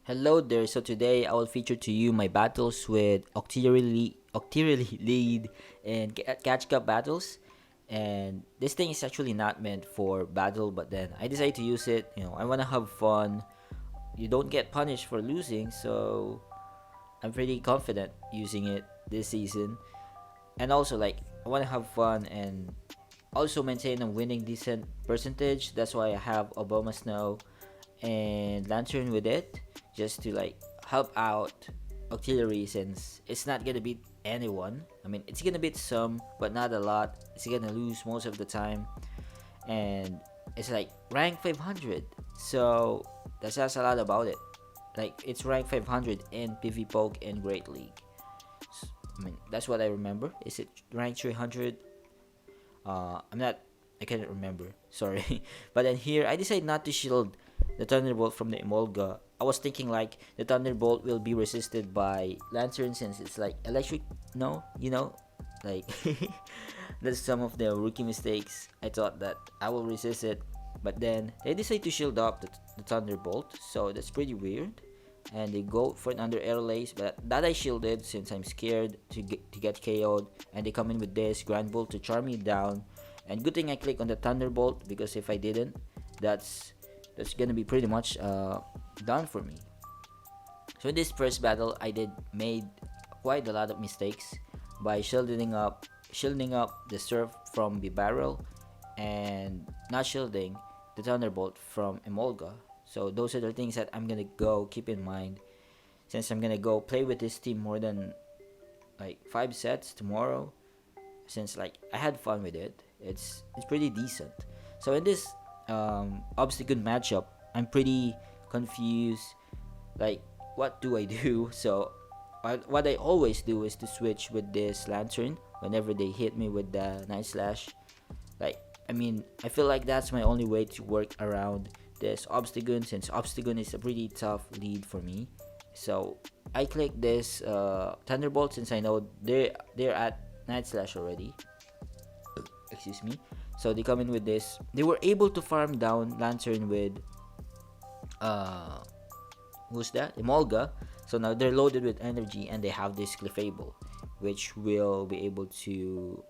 Hello there. So today I will feature to you my battles with Octillery lead and catch cup battles. And this thing is actually not meant for battle, but then I decided to use it. I want to have fun. You don't get punished for losing, so I'm pretty confident using it this season. And also, like, I want to have fun and also maintain a winning decent percentage. That's why I have Obama Snow and Lantern with it, just to like help out Octillery, since it's not gonna beat anyone. I mean, it's gonna beat some, but not a lot. It's gonna lose most of the time, and it's like rank 500. So that says a lot about it. Like, it's rank 500 in PV Poke and Great League. I mean, that's what I remember. Is it rank 300? I'm not. I can't remember. Sorry. But then here, I decided not to shield the Thunderbolt from the Emolga. I was thinking like the Thunderbolt will be resisted by Lantern, since it's like electric. No, like that's some of the rookie mistakes. I thought that I will resist it, but then they decide to shield up the Thunderbolt, so that's pretty weird. And they go for an under air lace, but that I shielded since I'm scared to get KO'd. And they come in with this Grand Bolt to charm me down. And good thing I click on the Thunderbolt, because if I didn't, that's gonna be pretty much done for me. So in this first battle, I did made quite a lot of mistakes by shielding up the Surf from the barrel, and not shielding the Thunderbolt from Emolga. So those are the things that I'm gonna go keep in mind, since I'm gonna go play with this team more than like 5 sets tomorrow. Since like I had fun with it, it's pretty decent. So in this obstacle matchup, I'm pretty confused. Like, what do I do? So what I always do is to switch with this Lantern whenever they hit me with the Night Slash. Like, I mean, I feel like that's my only way to work around this Obstagoon, since Obstagoon is a pretty tough lead for me. So I click this Thunderbolt, since I know they're at Night Slash already. Excuse me. So they come in with this. They were able to farm down Lantern with uh who's that? Emolga. So now they're loaded with energy, and they have this Clefable, which will be able to,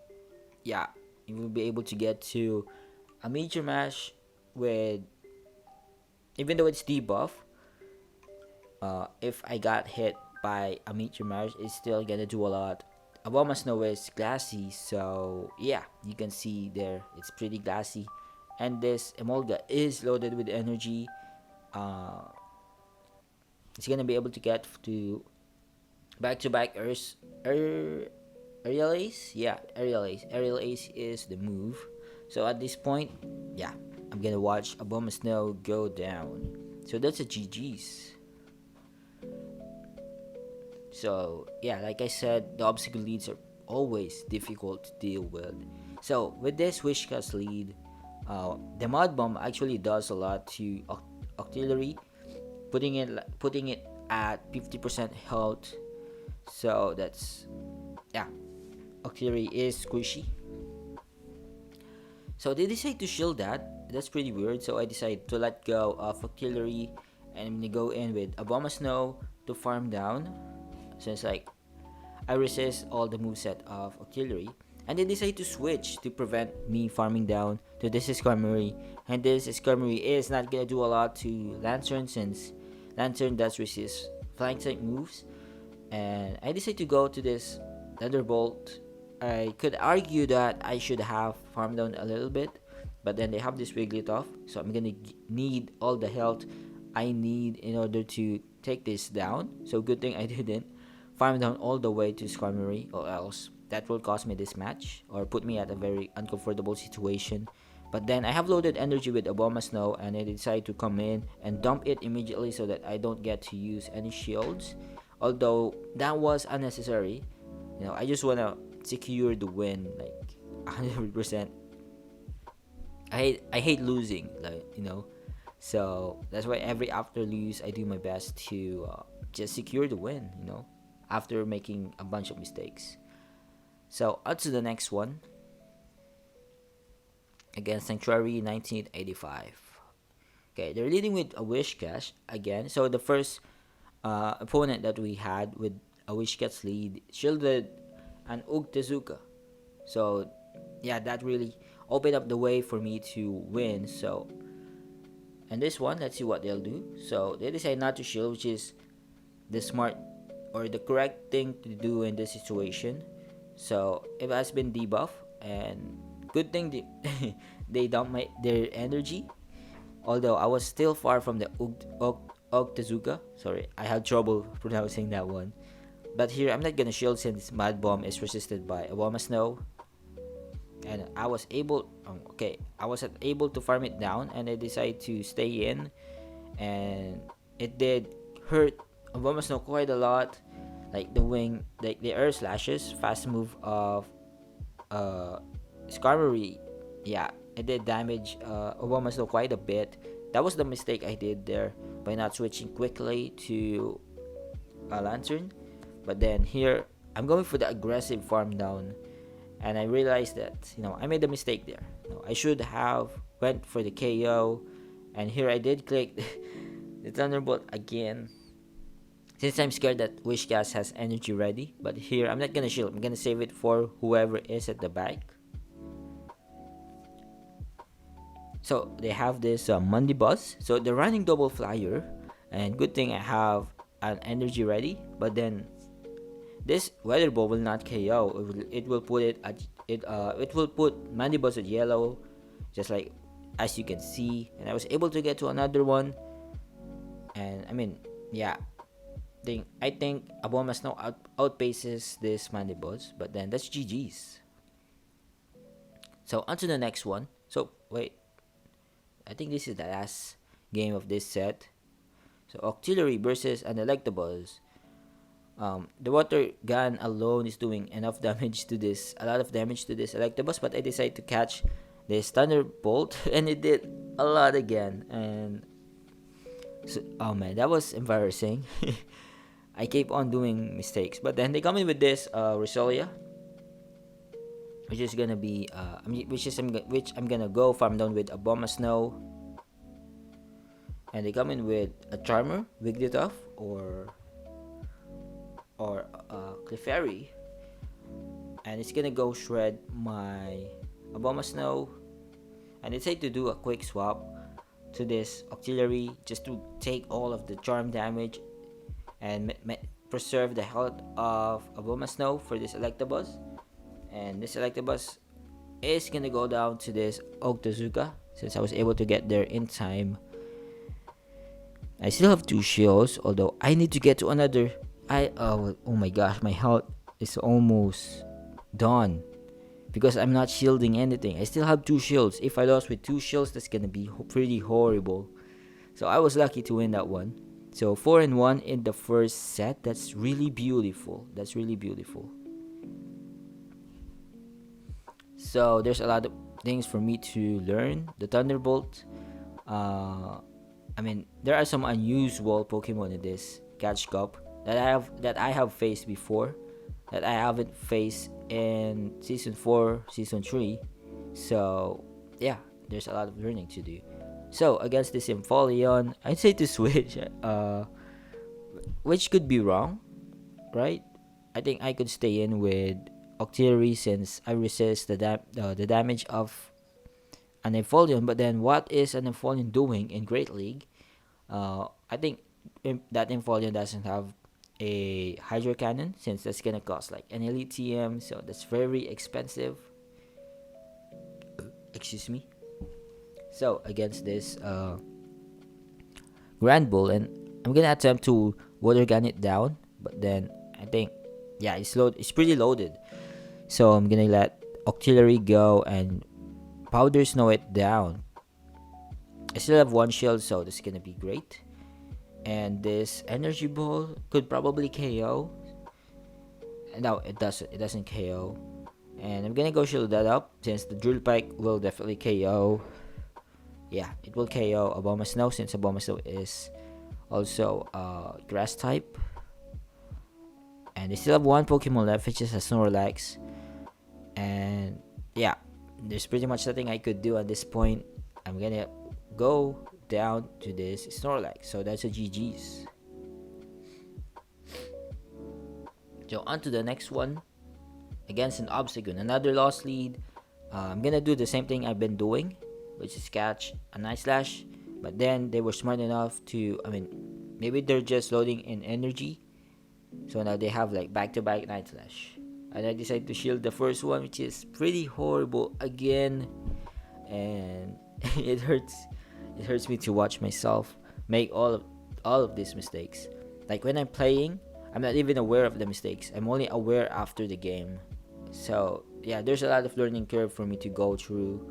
yeah, you will be able to get to a major mash with, even though it's debuff. If I got hit by a meteor mash, it's still gonna do a lot. Obama Snow is glassy, so yeah, you can see there it's pretty glassy. And this Emolga is loaded with energy. Uh, it's gonna be able to get to back to back aerial ace. Yeah, aerial ace. Aerial ace is the move. So at this point, yeah, I'm gonna watch Obama Snow go down. So that's a GG's. So yeah, like I said, the obstacle leads are always difficult to deal with. So with this Wishcast lead, the Mud Bomb actually does a lot to Octillery, putting it at 50% health. So that's, yeah, Octillery is squishy. So they decide to shield that. That's pretty weird. So I decide to let go of Octillery, and I'm gonna go in with Obama Snow to farm down, since like I resist all the moveset of Octillery. And they decide to switch to prevent me farming down to this Escarmory. And this Escarmory is not gonna do a lot to Lantern, since Lantern does resist flying type moves. And I decide to go to this Thunderbolt. I could argue that I should have farmed down a little bit, but then they have this Wigglytuff, so I'm gonna need all the health I need in order to take this down. So good thing I didn't farm down all the way to Skarmory, or else that will cost me this match or put me at a very uncomfortable situation. But then I have loaded energy with Obama Snow, and I decide to come in and dump it immediately so that I don't get to use any shields. Although that was unnecessary. I just wanna secure the win, like 100%. I hate losing, like. So that's why every after lose, I do my best to just secure the win, after making a bunch of mistakes. So on to the next one, against Sanctuary 1985. Okay, they're leading with a Wish Cash again. So the first opponent that we had with a Wishcat's lead shielded an Ugtezuka. So yeah, that really opened up the way for me to win. So, and this one, let's see what they'll do. So they decide not to shield, which is the smart or the correct thing to do in this situation. So it has been debuffed, and good thing they dumped their energy. Although I was still far from the Octezuka. Sorry, I had trouble pronouncing that one. But here I'm not gonna shield since Mad Bomb is resisted by Obama Snow. And I was able I wasn't able to farm it down, and I decided to stay in, and it did hurt Obama Snow quite a lot. Like the air slashes, fast move of Skarmory, yeah, it did damage Obama Snow quite a bit. That was the mistake I did there by not switching quickly to a Lantern. But then here I'm going for the aggressive farm down, and I realized that I made a mistake there. I should have went for the KO, and here I did click the Thunderbolt again. Since I'm scared that Wishcast has energy ready, but here I'm not gonna shield. I'm gonna save it for whoever is at the back. So they have this Monday Buzz. So they're running double flyer, and good thing I have an energy ready. But then this Weather Ball will not KO. It will put it at it will put Monday Buzz at yellow, just like as you can see. And I was able to get to another one, and I mean, yeah. I think Aboma Snow outpaces this Mandibuzz, but then that's GG's. So on to the next one. So wait, I think this is the last game of this set. So Octillery versus an Electabuzz. The water gun alone is doing enough damage to this, a lot of damage to this Electabuzz, but I decided to catch this Thunderbolt, and it did a lot again. And so, oh man, that was embarrassing. I keep on doing mistakes, but then they come in with this Roselia, which is gonna be which I'm gonna go farm down with a Bomba Snow, and they come in with a Charmer, Wigglytuff, or Clefairy, and it's gonna go shred my Bomba Snow, and they say to do a quick swap to this Octillery just to take all of the charm damage and preserve the health of Aboma Snow for this Electabuzz. And this Electabuzz is gonna go down to this Octezuka since I was able to get there in time. I still have 2 shields, although I need to get to another. Oh my gosh, my health is almost done because I'm not shielding anything. I still have 2 shields. If I lost with 2 shields, that's gonna be pretty horrible. So I was lucky to win that one. So 4-1 in the first set. That's really beautiful. So there's a lot of things for me to learn. The Thunderbolt. I mean, there are some unusual Pokemon in this Catch Cup that I have faced before, that I haven't faced in Season 4, Season 3. So yeah, there's a lot of learning to do. So against this Empoleon, I'd say to switch, which could be wrong, right? I think I could stay in with Octillery since I resist the damage of an Empoleon. But then, what is an Empoleon doing in Great League? I think that Empoleon doesn't have a Hydro Cannon since that's gonna cost like an Elite TM, so that's very expensive. Excuse me. So against this Grand Bull, and I'm gonna attempt to water gun it down, but then I think it's pretty loaded. So I'm gonna let Octillery go and Powder Snow it down. I still have 1 shield, so this is gonna be great. And this Energy Ball could probably KO. No, it doesn't KO. And I'm gonna go shield that up since the Drill Pike will definitely KO. Yeah, it will KO Aboma Snow since Aboma Snow is also grass type. And they still have 1 Pokemon left, which is a Snorlax. And yeah, there's pretty much nothing I could do at this point. I'm gonna go down to this Snorlax. So that's a GG's. So on to the next one against an obstacle, another lost lead. I'm gonna do the same thing I've been doing, which is catch a nice slash. But then they were smart enough to, I mean, maybe they're just loading in energy. So now they have like back to back night slash. And I decided to shield the first one, which is pretty horrible again. And it hurts. It hurts me to watch myself make all of these mistakes. Like when I'm playing, I'm not even aware of the mistakes. I'm only aware after the game. So yeah, there's a lot of learning curve for me to go through.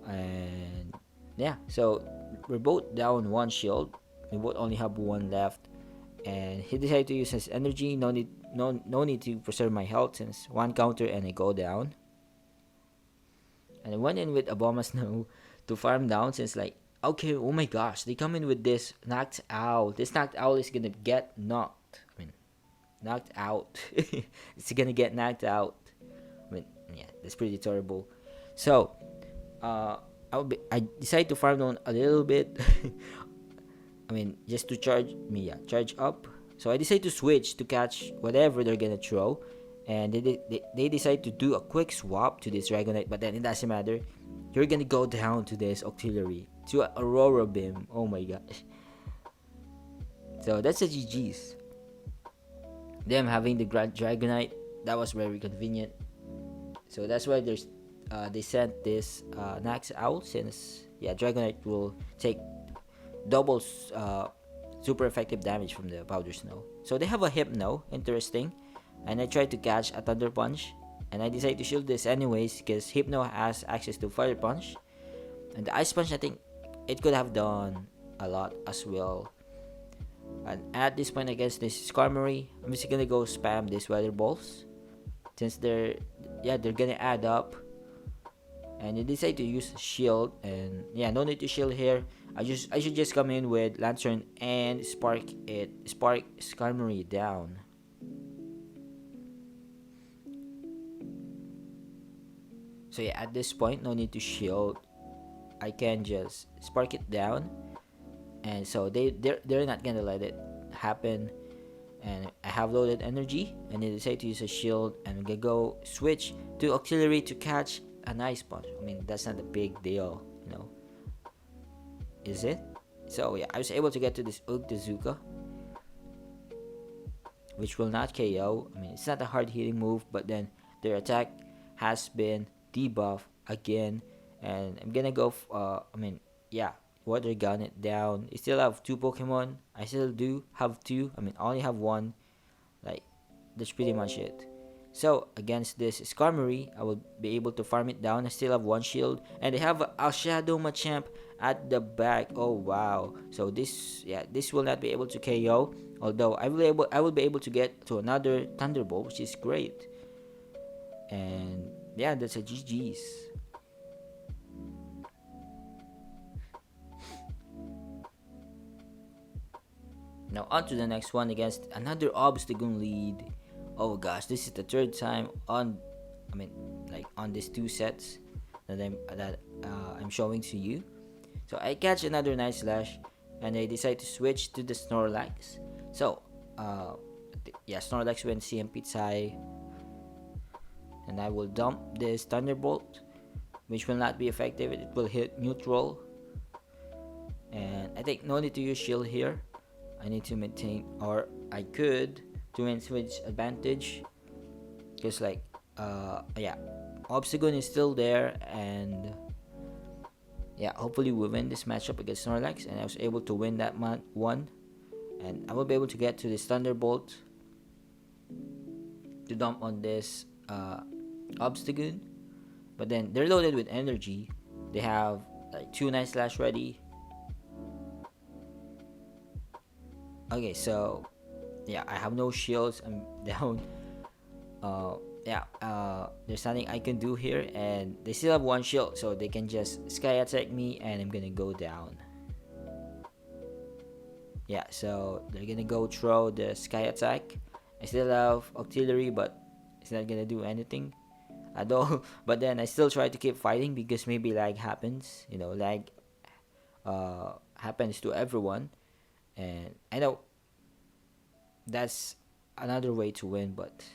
And yeah, so we're both down one shield. We both only have one left. And he decided to use his energy. No need to preserve my health since one counter and I go down. And I went in with Obama Snow to farm down since like okay, oh my gosh, they come in with this knocked owl. This knocked owl is gonna get knocked. I mean, knocked out. It's gonna get knocked out. I mean, yeah, that's pretty terrible. So, I decided to farm down a little bit. I mean, just to charge up. So I decided to switch to catch whatever they're gonna throw, and they decide to do a quick swap to this Dragonite, but then it doesn't matter. You're gonna go down to this Octillery, to Aurora Beam. Oh my gosh. So that's a GG's. Them having the Dragonite, that was very convenient. So that's why they sent this Nax out since yeah Dragonite will take double super effective damage from the Powder Snow. So they have a Hypno, interesting. And I tried to catch a Thunder Punch. And I decided to shield this anyways because Hypno has access to Fire Punch. And the Ice Punch, I think it could have done a lot as well. And at this point against this Skarmory, I'm just gonna go spam these Weather Balls. Since they're gonna add up. And you decide to use shield, and yeah, no need to shield here. I should just come in with Lantern and spark Skarmory down. So yeah, at this point, no need to shield. I can just spark it down, and so they're not gonna let it happen. And I have loaded energy, and they decide to use a shield, and I'm gonna go switch to Octillery to catch a nice punch. I mean, that's not a big deal, is it? So yeah, I was able to get to this Ugdazuka, which will not KO. I mean, it's not a hard hitting move, but then their attack has been debuffed again, and I'm gonna go. Water gun it down. I still have two Pokemon. I still do have two. I mean, I only have one. Like, that's pretty much it. So against this Skarmory, I will be able to farm it down. I still have one shield, and they have a Shadow Machamp at the back. Oh wow! So this will not be able to KO. Although I will be able to get to another Thunderbolt, which is great. And yeah, that's a GG's. Now on to the next one against another Obstagoon lead. Oh gosh, this is the third time on these two sets that I'm showing to you. So I catch another nice slash, and I decide to switch to the Snorlax. So Snorlax went CMP high, and I will dump this Thunderbolt, which will not be effective. It will hit neutral, and I think no need to use shield here. I need to maintain, or I could to win switch advantage, because Obstagoon is still there, and yeah, hopefully we win this matchup against Snorlax, and I was able to win that one, and I will be able to get to this Thunderbolt to dump on this Obstagoon. But then they're loaded with energy. They have like two nice slash ready. Okay, so yeah, I have no shields. I'm down. There's nothing I can do here, and they still have one shield, so they can just sky attack me, and I'm gonna go down. Yeah, so they're gonna go throw the sky attack. I still have Octillery, but it's not gonna do anything at all. But then I still try to keep fighting because maybe lag happens. Lag happens to everyone. And I know that's another way to win, but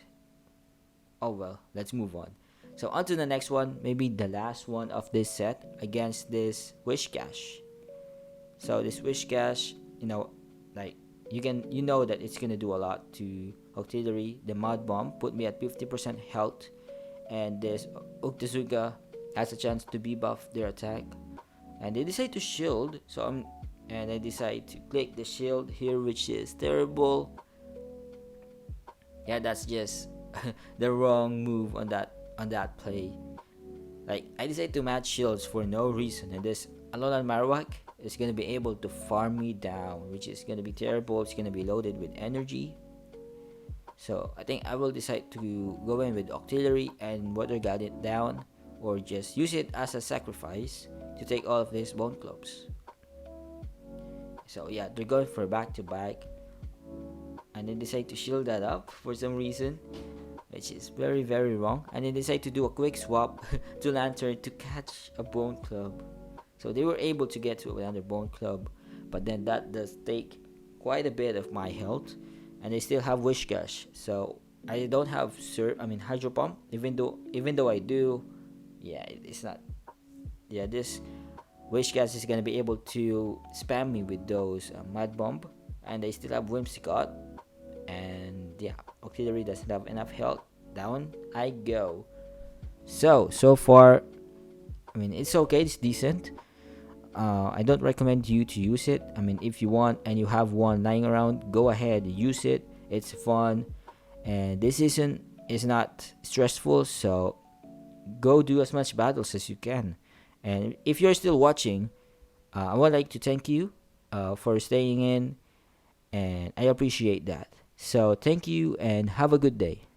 oh well, let's move on. So on to the next one, maybe the last one of this set against this Wish Cash. So this Wish Cash, like you know that it's gonna do a lot to Octillery. The Mud Bomb put me at 50% health, and this Uctizuga has a chance to debuff their attack. And they decide to shield, and I decide to click the shield here, which is terrible. Yeah, that's just the wrong move on that play. Like I decided to match shields for no reason, and this Alolan Marowak is gonna be able to farm me down, which is gonna be terrible. It's gonna be loaded with energy. So I think I will decide to go in with Octillery and Water Gun it down, or just use it as a sacrifice to take all of these Bone Clubs. So yeah, they're going for back to back, and then decide to shield that up for some reason, which is very very wrong. And then decide to do a quick swap to Lantern to catch a Bone Club. So they were able to get to another Bone Club, but then that does take quite a bit of my health, and they still have Wish Gush. So I don't have Hydro Pump, even though I do. Yeah, it's not. Yeah, this Wish Gush is gonna be able to spam me with those Mud Bomb, and they still have Whimsicott, and yeah, Octillery doesn't have enough health. Down I go. So far, it's okay. It's decent. I don't recommend you to use it. If you want and you have one lying around, go ahead, use it. It's fun, and this season is not stressful, so go do as much battles as you can. And if you're still watching, I would like to thank you for staying in, and I appreciate that. So thank you and have a good day.